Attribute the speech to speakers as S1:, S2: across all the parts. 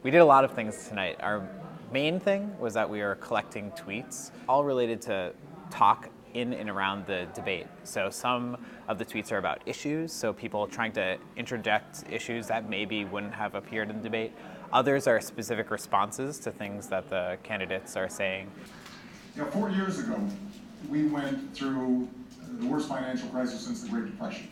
S1: We did a lot of things tonight. Our main thing was that we were collecting tweets, all related to talk in and around the debate. So some of the tweets are about issues, so people trying to interject issues that maybe wouldn't have appeared in the debate. Others are specific responses to things that the candidates are saying.
S2: 4 years ago, we went through the worst financial crisis since the Great Depression.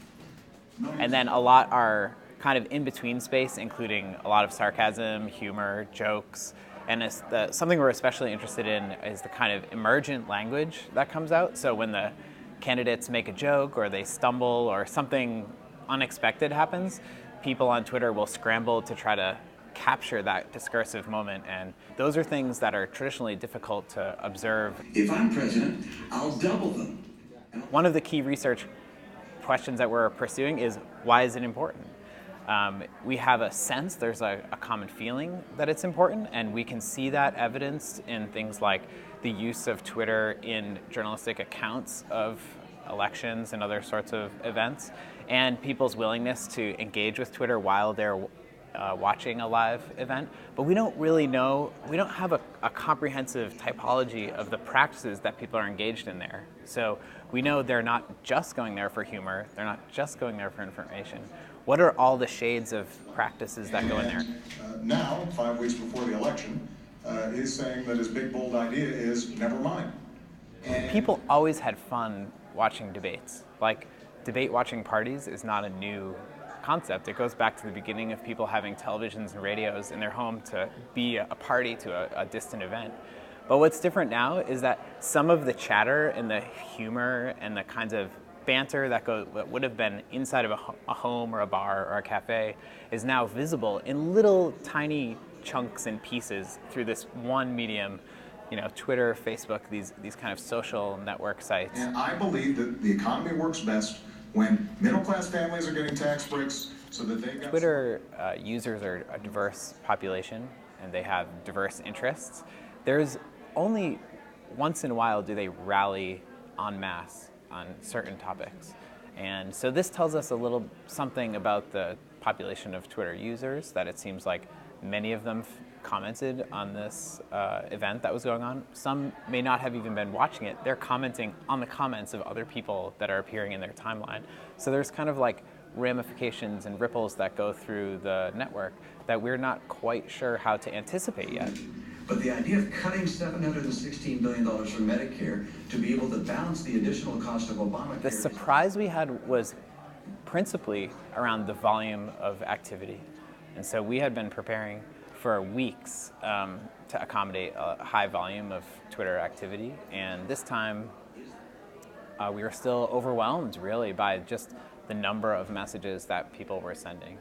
S1: And then a lot are kind of in-between space, including a lot of sarcasm, humor, jokes. And something we're especially interested in is the kind of emergent language that comes out. So when the candidates make a joke or they stumble or something unexpected happens, people on Twitter will scramble to try to capture that discursive moment. And those are things that are traditionally difficult to observe.
S3: If I'm president, I'll double them.
S1: One of the key research questions that we're pursuing is, why is it important? We have a sense, there's a common feeling that it's important, and we can see that evidenced in things like the use of Twitter in journalistic accounts of elections and other sorts of events, and people's willingness to engage with Twitter while they're watching a live event. But we don't really know, we don't have a comprehensive typology of the practices that people are engaged in there. So we know they're not just going there for humor, they're not just going there for information. What are all the shades of practices that go in there?
S2: Now, 5 weeks before the election, he's saying that his big, bold idea is never mind.
S1: People always had fun watching debates. Like, debate watching parties is not a new concept. It goes back to the beginning of people having televisions and radios in their home to be a party to a distant event. But what's different now is that some of the chatter and the humor and the kinds of banter that would have been inside of a home or a bar or a cafe is now visible in little tiny chunks and pieces through this one medium, Twitter, Facebook, these kind of social network sites.
S2: And I believe that the economy works best when middle-class families are getting tax breaks so that they've got...
S1: Twitter users are a diverse population and they have diverse interests. There's only once in a while do they rally en masse on certain topics. And so this tells us a little something about the population of Twitter users, that it seems like many of them commented on this event that was going on. Some may not have even been watching it. They're commenting on the comments of other people that are appearing in their timeline. So there's kind of like ramifications and ripples that go through the network that we're not quite sure how to anticipate yet.
S3: But the idea of cutting $716 billion from Medicare to be able to balance the additional cost of Obamacare...
S1: The surprise we had was principally around the volume of activity. And so we had been preparing for weeks to accommodate a high volume of Twitter activity. And this time, we were still overwhelmed, really, by just the number of messages that people were sending.